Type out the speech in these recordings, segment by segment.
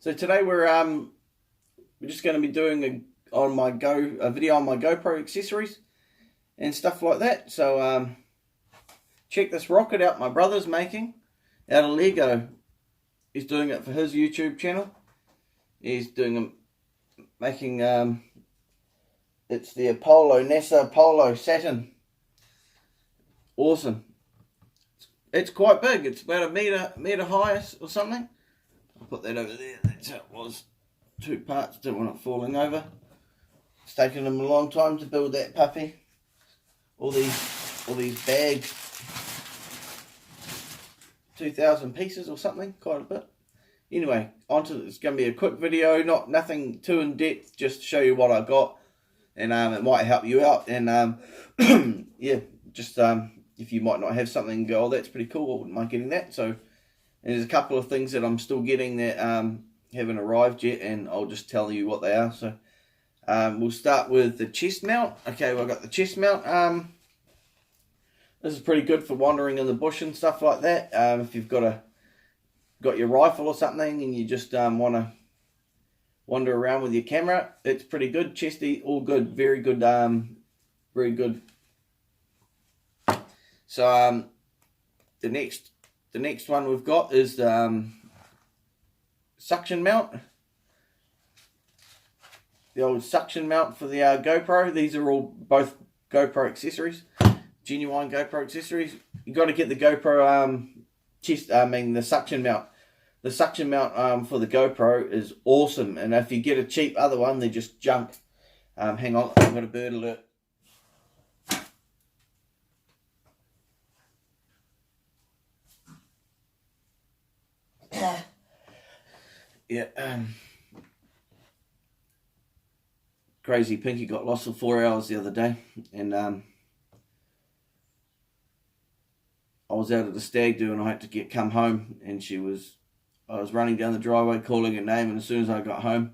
So today we're just going to be doing a video on my GoPro accessories and stuff like that. So check this rocket out my brother's making out of Lego. He's doing it for his YouTube channel. He's making it's the NASA Apollo Saturn. Awesome. It's quite big. It's about a meter high or something. I'll put that over there. That's how it was. 2 parts. Don't want it falling over. It's taken them a long time to build that puppy. All these bags. 2,000 pieces or something. Quite a bit. Anyway, it's going to be a quick video. Nothing too in depth. Just to show you what I got, and it might help you out. And yeah, just if you might not have something, go, oh, that's pretty cool. I wouldn't mind getting that. So. And there's a couple of things that I'm still getting that haven't arrived yet, and I'll just tell you what they are. So we'll start with the chest mount. Okay, well, I've got the chest mount. This is pretty good for wandering in the bush and stuff like that. If you've got your rifle or something and you just want to wander around with your camera, it's pretty good. Chesty, all good, very good, very good. So the next one we've got is the suction mount. The old suction mount for the GoPro. These are both GoPro accessories. Genuine GoPro accessories. You got to get the GoPro the suction mount. The suction mount for the GoPro is awesome. And if you get a cheap other one, they're just junk. Hang on, I've got a bird alert. Yeah, crazy Pinky got lost for 4 hours the other day, and I was out at the stag do and I had to come home, and I was running down the driveway calling her name, and as soon as I got home,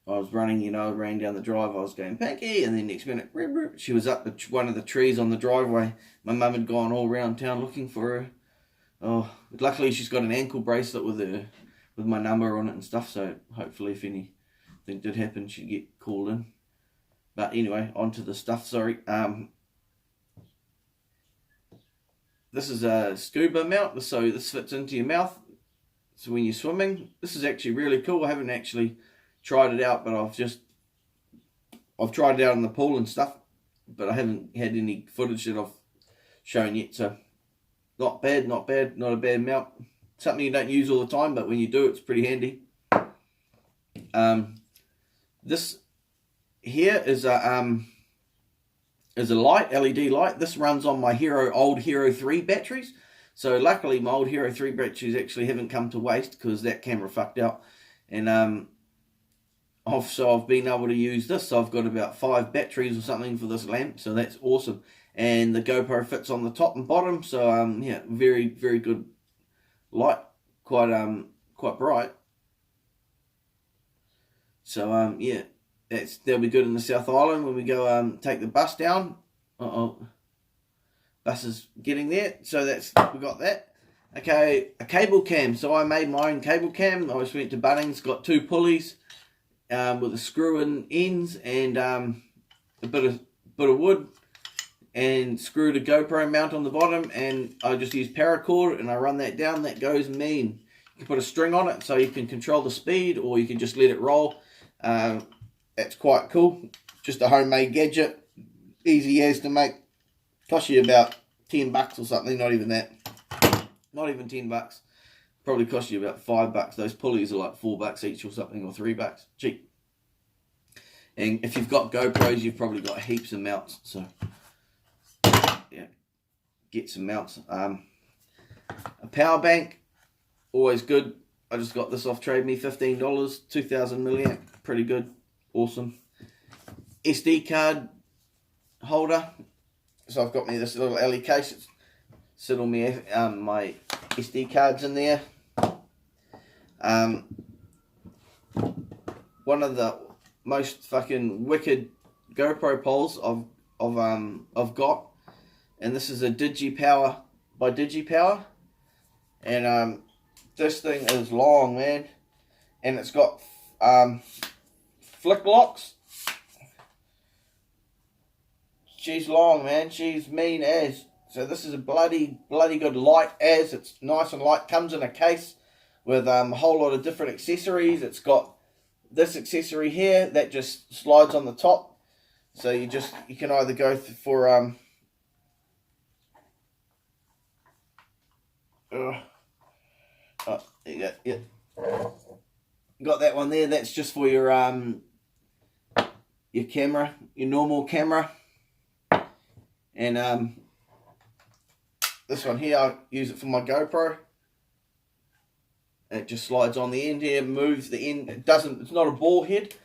I was running, I ran down the drive, I was going, Pinky, and then next minute, she was up one of the trees on the driveway. My mum had gone all around town looking for her. Oh, luckily she's got an ankle bracelet with my number on it and stuff, so hopefully if anything did happen, she'd get called in. But anyway, on to the stuff, sorry. This is a scuba mount, so this fits into your mouth. So when you're swimming, this is actually really cool. I haven't actually tried it out, but I've tried it out in the pool and stuff, but I haven't had any footage that I've shown yet, so not bad, not a bad mount. Something you don't use all the time, but when you do, it's pretty handy. This here is a light, LED light. This runs on my old Hero 3 batteries. So luckily my old Hero 3 batteries actually haven't come to waste because that camera fucked out. And I've been able to use this. So I've got about 5 batteries or something for this lamp. So that's awesome. And the GoPro fits on the top and bottom. So yeah, very, very good light. Quite bright. So yeah, that'll be good in the South Island when we go take the bus down. Bus is getting there, so we got that. Okay, a cable cam. So I made my own cable cam. I just went to Bunnings, got 2 pulleys with a screw in ends and a bit of wood, and screwed a GoPro mount on the bottom, and I just use paracord and I run that down. That goes mean. You can put a string on it so you can control the speed, or you can just let it roll. That's quite cool. Just a homemade gadget, easy as to make. Cost you about $10 or something. Not even that. Not even $10. Probably cost you about $5. Those pulleys are like $4 each or something, or $3. Cheap. And if you've got GoPros, you've probably got heaps of mounts. So yeah, get some mounts. A power bank, always good. I just got this off Trade Me, $15, 2,000 milliamp, pretty good, awesome. SD card holder. So I've got me this little alley case. It's sit all my SD cards in there. One of the most fucking wicked GoPro poles I've got, and this is a DigiPower by DigiPower, and this thing is long, man. and it's got flick locks. She's long, man. She's mean as. So this is a bloody good light as. It's nice and light. Comes in a case with a whole lot of different accessories. It's got this accessory here that just slides on the top. So you can either go for oh, there you go. Yeah, got that one there. That's just for your camera, your normal camera. And this one here, I use it for my GoPro. It just slides on the end here, moves the end. It's not a ball head. It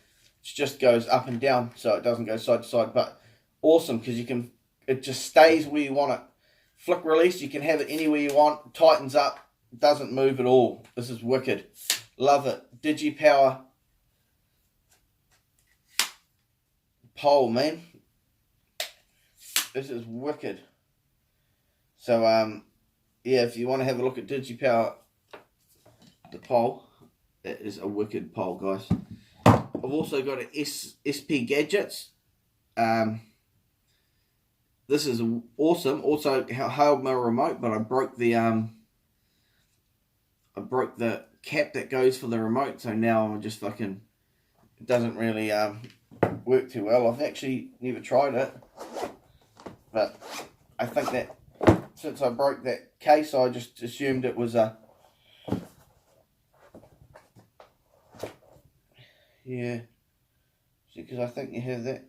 just goes up and down, so it doesn't go side to side. But awesome, because it just stays where you want it. Flick release, you can have it anywhere you want. Tightens up, doesn't move at all. This is wicked. Love it. DigiPower pole, man. This is wicked. So yeah, if you want to have a look at DigiPower, the pole, that is a wicked pole, guys. I've also got an SP Gadgets. This is awesome. Also held my remote, but I broke the cap that goes for the remote, so now I'm just fucking, it doesn't really work too well. I've actually never tried it, but I think that since I broke that case, I just assumed it was a yeah. See, because I think you have that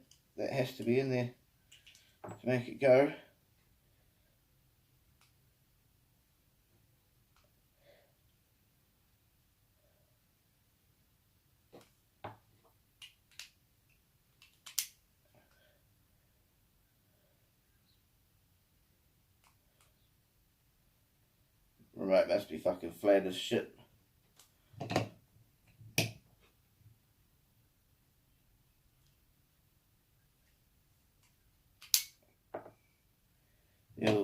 has to be in there to make it go. Remote must be fucking flat as shit. Yeah,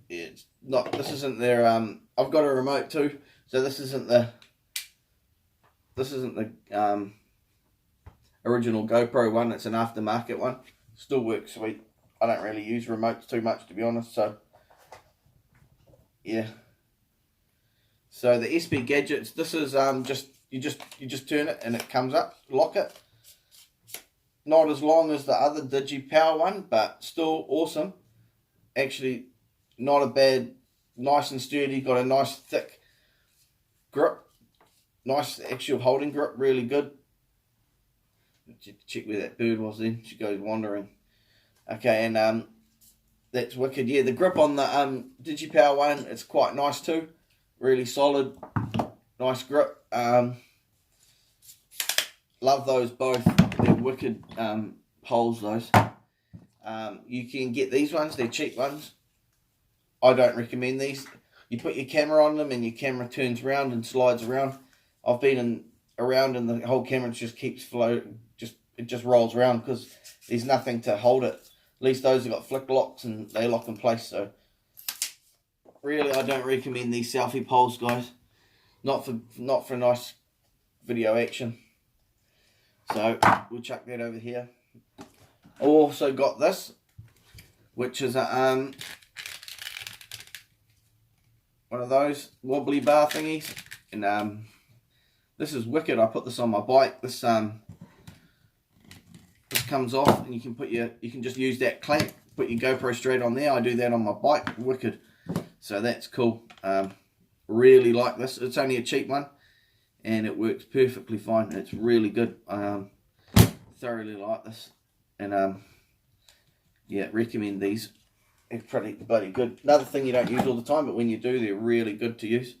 it's not. This isn't their. I've got a remote too, so this isn't the original GoPro one. It's an aftermarket one. Still works sweet. I don't really use remotes too much, to be honest. So yeah. So the SP Gadgets. This is you just turn it and it comes up. Lock it. Not as long as the other DigiPower one, but still awesome. Actually, not a bad, nice and sturdy, got a nice thick grip, nice actual holding grip, really good. Check where that bird was then, she goes wandering. Okay, and that's wicked. Yeah, the grip on the DigiPower one, it's quite nice too, really solid, nice grip. Love those both, they're wicked poles those. You can get these ones, they're cheap ones. I don't recommend these. You put your camera on them and your camera turns around and slides around. I've been around and the whole camera just keeps floating, it just rolls around because there's nothing to hold it. At least those have got flick locks and they lock in place. So really, I don't recommend these selfie poles, guys. Not for nice video action. So we'll chuck that over here. I also got this, which is a one of those wobbly bar thingies, and this is wicked. I put this on my bike. This comes off, and you can just use that clamp, put your GoPro straight on there. I do that on my bike. Wicked. So that's cool. Really like this. It's only a cheap one, and it works perfectly fine. It's really good. Thoroughly like this. And yeah, recommend these. It's pretty bloody good. Another thing you don't use all the time, but when you do, they're really good to use.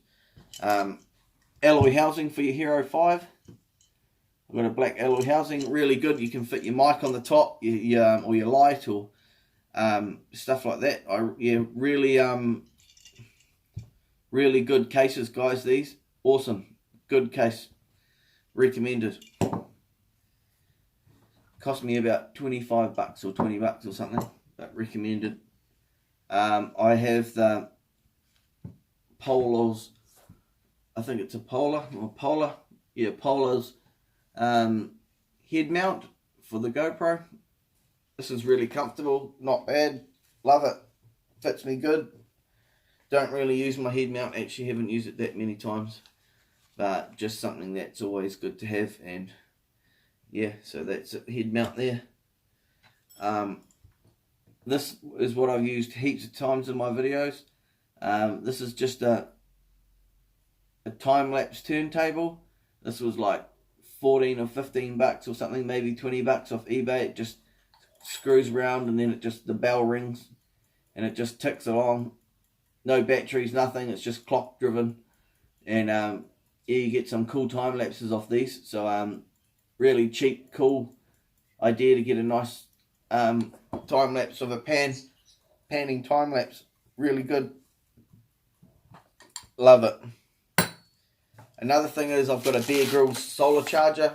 Alloy housing for your Hero 5. I've got a black alloy housing, really good. You can fit your mic on the top, or your light, or stuff like that. Really good cases, guys. These awesome, good case, recommended. Cost me about $25 or $20 or something, but recommended. I have the Polar's, I think it's a Polar yeah, Polar's head mount for the GoPro. This is really comfortable, not bad, love it, fits me good. Don't really use my head mount, actually haven't used it that many times, but just something that's always good to have. And yeah, so that's a head mount there. This is what I've used heaps of times in my videos. This is just a time-lapse turntable. This was like 14 or 15 bucks or something, maybe 20 bucks off eBay. It just screws around and then the bell rings and it just ticks along. No batteries, nothing, it's just clock driven. And yeah, you get some cool time lapses off these. So really cheap, cool idea to get a nice time lapse of a panning time lapse. Really good, love it. Another thing is I've got a Bear Grylls solar charger.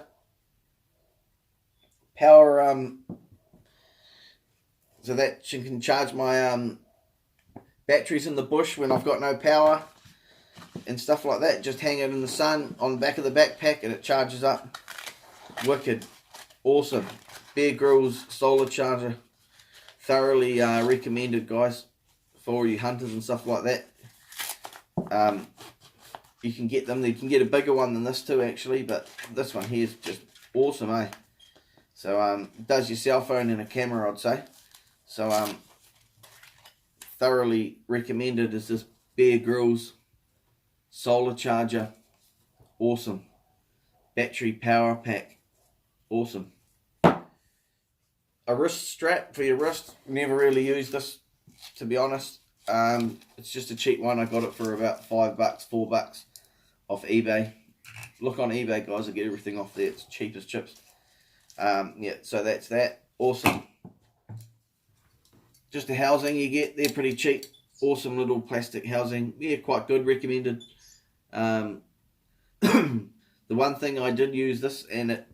Power, so that you can charge my batteries in the bush when I've got no power and stuff like that. Just hang it in the sun on the back of the backpack and it charges up. Wicked, awesome. Bear Grylls solar charger. Thoroughly recommended, guys, for all you hunters and stuff like that. You can get them. You can get a bigger one than this too, actually, but this one here is just awesome, eh? So it does your cell phone and a camera, I'd say. So thoroughly recommended is this Bear Grylls solar charger. Awesome. Battery power pack. Awesome. A wrist strap for your wrist. Never really used this, to be honest. It's just a cheap one. I got it for about $5, $4 off eBay. Look on eBay, guys. I get everything off there. It's cheap as chips. Yeah, so that's that. Awesome. Just the housing you get, they're pretty cheap. Awesome little plastic housing. Yeah, quite good. Recommended. The one thing I did use this and it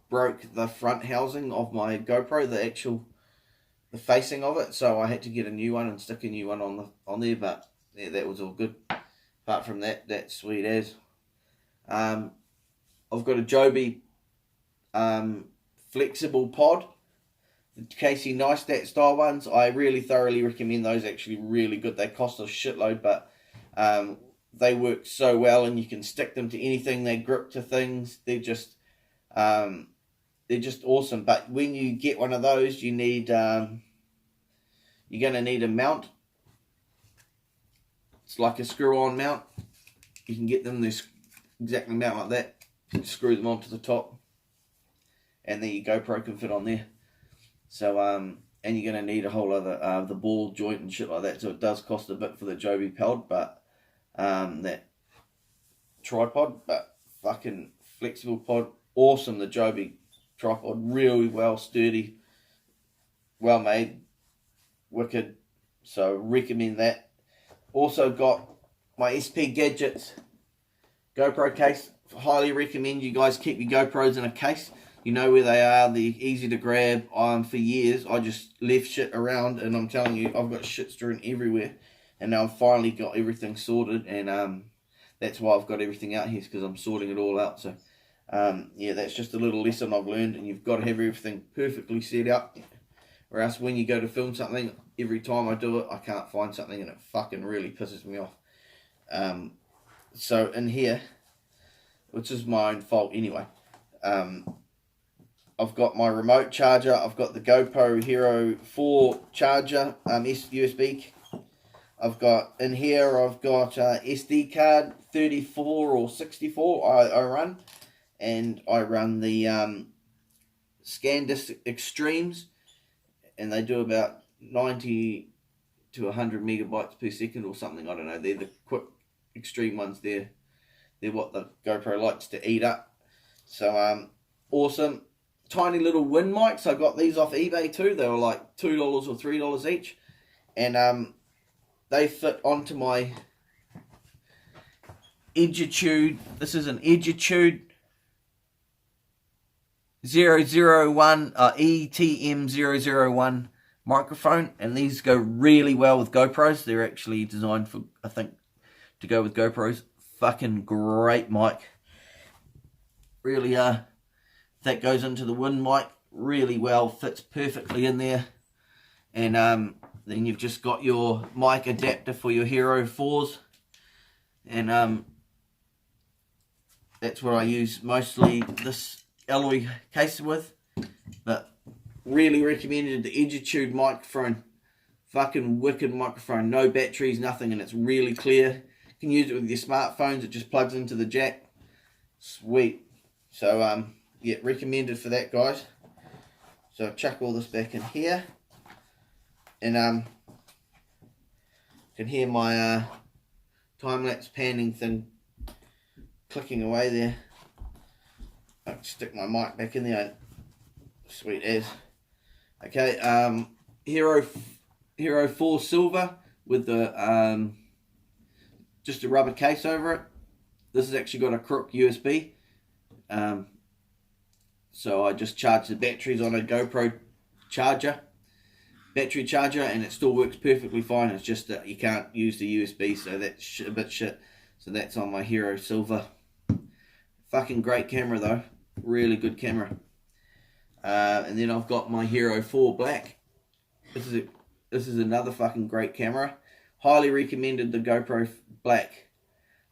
broke the front housing of my GoPro, the facing of it, so I had to get a new one and stick a new one on there, but yeah, that was all good. Apart from that, that's sweet as. I've got a Joby flexible pod, the Casey Neistat style ones. I really thoroughly recommend those, actually really good. They cost a shitload, but they work so well and you can stick them to anything. They grip to things. They're just awesome. But when you get one of those, you need you're going to need a mount. It's like a screw-on mount. You can get them this exactly mount like that. You screw them onto the top, and then your GoPro can fit on there. So and you're going to need a whole other the ball joint and shit like that. So it does cost a bit for the Joby pod, but that tripod, but fucking flexible pod, awesome. The Joby tripod, really well, sturdy, well made, wicked. So recommend that. Also got my SP Gadgets GoPro case. Highly recommend you guys keep your GoPros in a case. You know where they are. They're easy to grab. For years I just left shit around, and I'm telling you, I've got shit strewn everywhere, and now I've finally got everything sorted, and that's why I've got everything out here, because I'm sorting it all out. So yeah, that's just a little lesson I've learned, and you've got to have everything perfectly set up, or else when you go to film something, every time I do it, I can't find something, and it fucking really pisses me off. So in here, which is my own fault anyway, I've got my remote charger, I've got the GoPro Hero 4 charger, USB. I've got in here, I've got SD card 34 or 64 I run, and I run the SanDisk Extremes, and they do about 90 to 100 megabytes per second or something. I don't know. They're the quick extreme ones. They're what the GoPro likes to eat up. So awesome. Tiny little wind mics. I got these off eBay too. They were like $2 or $3 each, and they fit onto my Edgitude. This is an Edgitude 001 ETM001 microphone, and these go really well with GoPros. They're actually designed for, I think, to go with GoPros. Fucking great mic. really that goes into the wind mic really well, fits perfectly in there. And then you've just got your mic adapter for your Hero 4s, and that's what I use mostly this alloy case with. But really recommended the Edgitude microphone. Fucking wicked microphone, no batteries, nothing, and it's really clear. You can use it with your smartphones, it just plugs into the jack. Sweet. So yeah, recommended for that, guys. So I'll chuck all this back in here, and you can hear my time-lapse panning thing clicking away there. I'll stick my mic back in there. Sweet as. Okay, Hero 4 silver with the just a rubber case over it. This has actually got a crook USB. So I just charge the batteries on a Gopro battery charger, and it still works perfectly fine. It's just that you can't use the USB, so that's a bit shit. So that's on my Hero Silver. Fucking great camera though, really good camera. And then I've got my Hero 4 Black. This is another fucking great camera. Highly recommended the GoPro Black.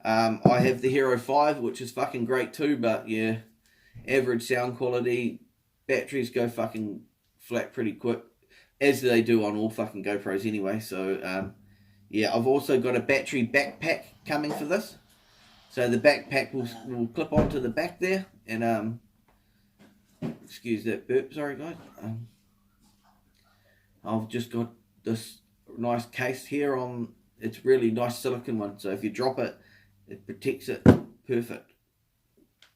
I have the Hero 5, which is fucking great too, but yeah, average sound quality. Batteries go fucking flat pretty quick, as they do on all fucking GoPros anyway. So yeah, I've also got a battery backpack coming for this. So the backpack will clip onto the back there, and excuse that burp, sorry guys. I've just got this nice case here on. It's really nice silicone one, so if you drop it, it protects it perfect.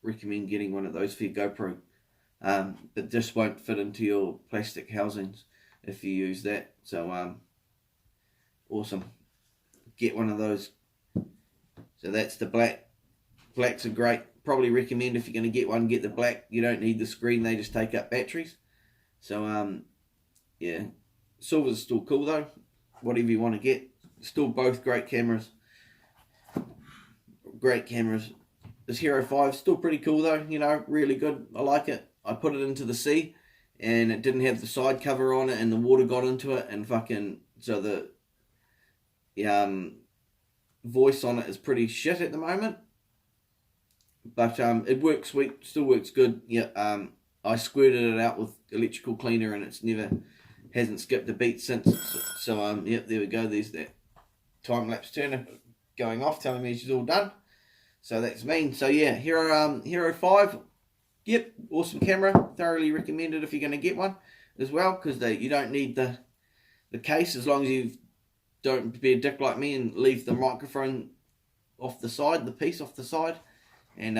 Recommend getting one of those for your GoPro. But this won't fit into your plastic housings if you use that. So awesome. Get one of those. So that's the black. Blacks are great. Probably recommend if you're going to get one, get the black. You don't need the screen, they just take up batteries. So yeah, silver's still cool though. Whatever you want to get, still both great cameras. Great cameras. This Hero 5 still pretty cool though, you know, really good. I like it. I put it into the sea and it didn't have the side cover on it, and the water got into it, and fucking, so the voice on it is pretty shit at the moment. But it works sweet, still works good. Yeah, I squirted it out with electrical cleaner and it's hasn't skipped a beat since. So yep, there we go. There's that time-lapse turner going off, telling me she's all done. So that's mean. So yeah, Hero 5, yep, awesome camera. Thoroughly recommended if you're going to get one as well, because you don't need the case, as long as you don't be a dick like me and leave the microphone off the side, the piece off the side, and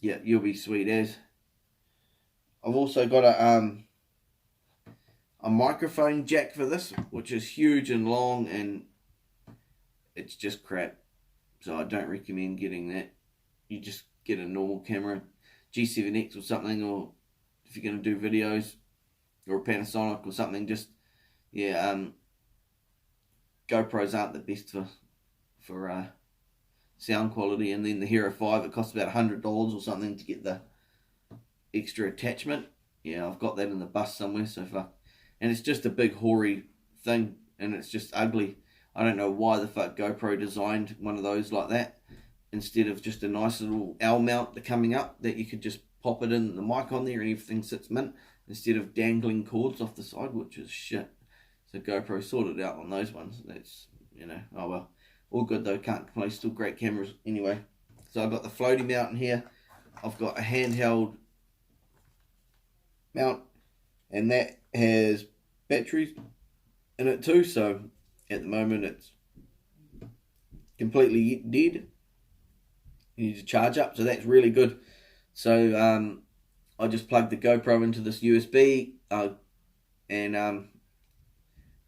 yeah, you'll be sweet as. I've also got a microphone jack for this, which is huge and long, and it's just crap. So I don't recommend getting that. You just get a normal camera, G7X or something, or if you're going to do videos, or a Panasonic or something, just, yeah, GoPros aren't the best for sound quality. And then the Hero 5, it costs about $100 or something to get the extra attachment. Yeah, I've got that in the bus somewhere, so fuck. And it's just a big hoary thing, and it's just ugly. I don't know why the fuck GoPro designed one of those like that, instead of just a nice little L mount coming up that you could just pop it in, the mic on there and everything sits mint, instead of dangling cords off the side, which is shit. So GoPro sorted out on those ones. That's, you know, oh well. All good though, can't complain, still great cameras anyway. So I've got the floaty mount in here. I've got a handheld mount, and that has batteries in it too, so at the moment it's completely dead. You need to charge up, so that's really good. So I just plugged the GoPro into this USB, and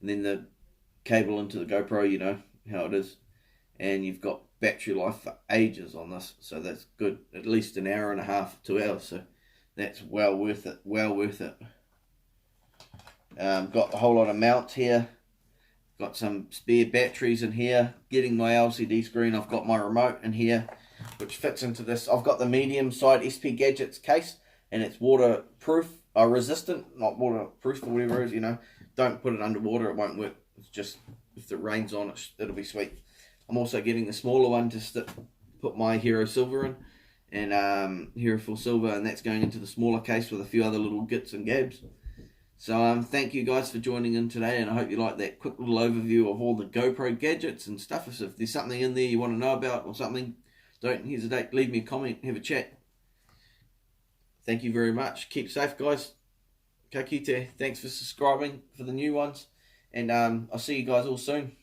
then the cable into the GoPro, you know how it is, and you've got battery life for ages on this, so that's good, at least an hour and a half, 2 hours, so that's well worth it, well worth it. Got a whole lot of mounts here, got some spare batteries in here, getting my LCD screen, I've got my remote in here, which fits into this. I've got the medium side SP Gadgets case, and it's waterproof, resistant, not waterproof or whatever it is, you know. Don't put it underwater, it won't work. It's just, if it rains on it, it'll be sweet. I'm also getting the smaller one to put my Hero Silver in, and Hero Full Silver, and that's going into the smaller case with a few other little gits and gabs. So thank you guys for joining in today, and I hope you like that quick little overview of all the GoPro gadgets and stuff. If there's something in there you want to know about or something, don't hesitate, leave me a comment, have a chat. Thank you very much. Keep safe, guys. Ka kite. Thanks for subscribing for the new ones, and I'll see you guys all soon.